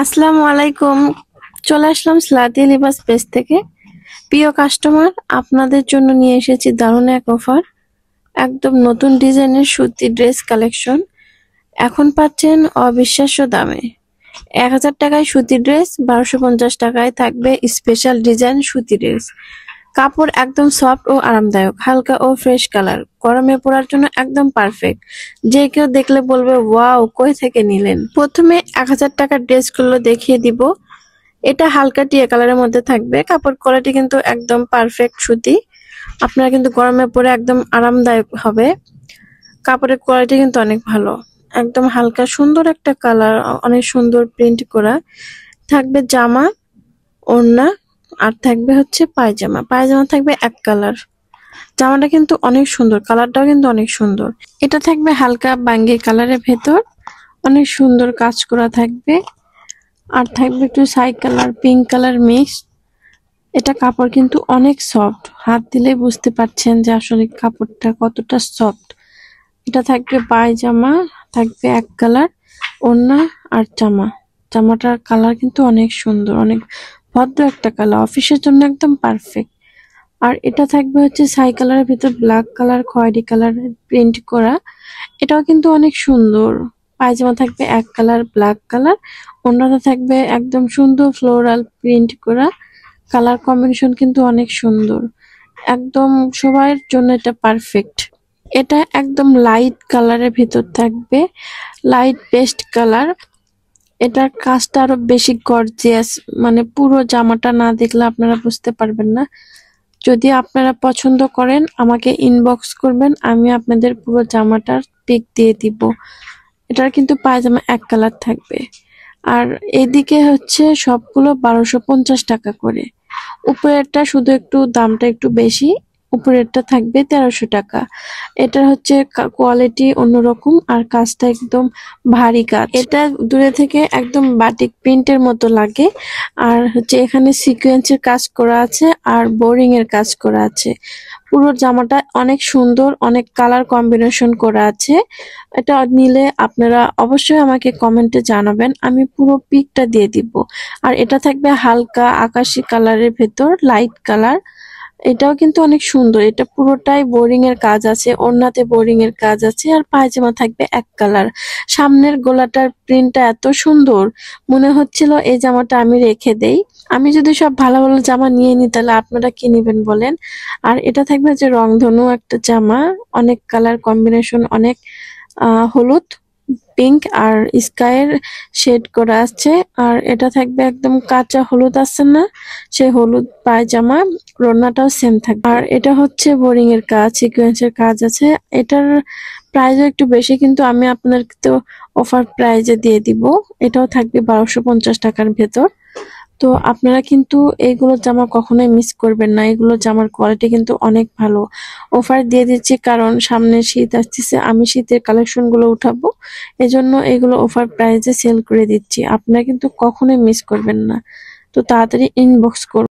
আসসালামু আলাইকুম। চলে আসলাম স্লাতি লিবাস পেজ থেকে। প্রিয় কাস্টমার, আপনাদের জন্য নিয়ে এসেছি দারুণ এক অফার। একদম নতুন ডিজাইনের সুতি ড্রেস কালেকশন এখন পাচ্ছেন অবিশ্বাস্য দামে। 1000 টাকায় সুতি ড্রেস, 1250 টাকায় থাকবে স্পেশাল ডিজাইন সুতি ড্রেস। কাপড় একদম সফট ও আরামদায়ক, হালকা ও ফ্রেশ কালার, গরমে পরার জন্য একদম পারফেক্ট। যে কেউ দেখলে বলবে ওয়াও, কই থেকে নিলেন। প্রথমে 1000 টাকার ড্রেসগুলো দেখিয়ে দিব। এটা হালকা টিয়া কালারের মধ্যে থাকবে। কাপড় কোয়ালিটি কিন্তু একদম পারফেক্ট সুতি। আপনারা কিন্তু গরমে পরে একদম আরামদায়ক হবে। কাপড়ের কোয়ালিটি কিন্তু অনেক ভালো। একদম হালকা সুন্দর একটা কালার, অনেক সুন্দর প্রিন্ট করা থাকবে। জামা, ওড়না আর থাকবে হচ্ছে পায়জামা। পায়জামা থাকবে এক কালার। জামাটা কিন্তু অনেক সুন্দর, কালারটাও কিন্তু অনেক সুন্দর। এটা থাকবে হালকা বাঙ্গি কালারের ভেতর, অনেক সুন্দর কাজ করা থাকবে। আর থাকবে একটু ছাই কালার, পিঙ্ক কালার মিক্স। এটা কাপড় কিন্তু অনেক সফট, হাত দিলে বুঝতে পারছেন যে আসলে কাপড়টা কতটা সফট। এটা থাকবে পায়জামা, থাকবে এক কালার, ওড়না আর জামা। জামাটার কালার কিন্তু অনেক সুন্দর, অনেক ভদ্র একটা কালার, অফিসের জন্য একদম পারফেক্ট। আর এটা থাকবে হচ্ছে ছাই কালারের ভিতর ব্ল্যাক কালার, খয়েরি কালার প্রিন্ট করা। এটাও কিন্তু অনেক সুন্দর। পায়জামা থাকবে এক কালার ব্ল্যাক কালার, ওড়নাটা থাকবে একদম সুন্দর ফ্লোরাল প্রিন্ট করা। কালার কম্বিনেশন কিন্তু অনেক সুন্দর, একদম সবার জন্য এটা পারফেক্ট। এটা একদম লাইট কালারের ভিতর থাকবে, লাইট পেস্ট কালার। এটার কাজটা আরো বেশি গর্জিয়াস, মানে পুরো জামাটা না দেখলে আপনারা বুঝতে পারবেন না। যদি আপনারা পছন্দ করেন আমাকে ইনবক্স করবেন, আমি আপনাদের পুরো জামাটার পিক দিয়ে দিব। এটার কিন্তু পায়জামা এক কালার থাকবে। আর এদিকে হচ্ছে সবগুলো 1250 টাকা করে। উপরেরটা শুধু একটু দামটা একটু বেশি, উপরেরটা থাকবে 1300 টাকা। এটা হচ্ছে কোয়ালিটি অন্যরকম, আর কাজটা একদম ভারী কাজ। এটা দূরে থেকে একদম বাটিক প্রিন্টের মতো লাগে। আর হচ্ছে এখানে সিকোয়েন্সের কাজ করা আছে আর বোরিং এর কাজ করা আছে। পুরো জামাটা অনেক সুন্দর, অনেক কালার কম্বিনেশন করা আছে। এটা নিলে আপনারা অবশ্যই আমাকে কমেন্টে জানাবেন, আমি পুরো পিকটা দিয়ে দিব। আর এটা থাকবে হালকা আকাশি কালারের ভেতর, লাইট কালার। এটাও কিন্তু অনেক সুন্দর। এটা পুরোটাই বোরিং এর কাজ আছে, ওড়নাতে বোরিং এর কাজ আছে। আর পায়জামা থাকবে এক কালার। সামনের গলাটার প্রিন্টটা এত সুন্দর, মনে হচ্ছিল এই জামাটা আমি রেখে দেই। আমি যদি সব ভালো ভালো জামা নিয়ে নিই তাহলে আপনারা কি নিবেন বলেন। আর এটা থাকবে যে রংধনু একটা জামা, অনেক কালার কম্বিনেশন, অনেক হলুদ, পিঙ্ক আর স্কাইয়ের শেড করা আছে। আর এটা থাকবে একদম কাঁচা হলুদ আছে না, সেই হলুদ পায়জামা। ওড়নাটাও সেম থাকবে। আর এটা হচ্ছে বোরিং এর কাজ, সিকোয়েন্সের কাজ আছে। এটার প্রাইসও একটু বেশি, কিন্তু আমি আপনাদেরকে তো অফার প্রাইজে দিয়ে দিব। এটাও থাকবে 1250 টাকার ভেতর। তো আপনারা কিন্তু এইগুলো জামা কখনোই মিস করবেন না। এগুলো জামার কোয়ালিটি কিন্তু অনেক ভালো। অফার দিয়ে দিচ্ছি কারণ সামনে শীত আসতেছে, আমি শীতের কালেকশন গুলো উঠাবো, এজন্য এগুলো অফার প্রাইজে সেল করে দিচ্ছি। আপনারা কিন্তু কখনোই মিস করবেন না। তো তাড়াতাড়ি ইনবক্স করুন।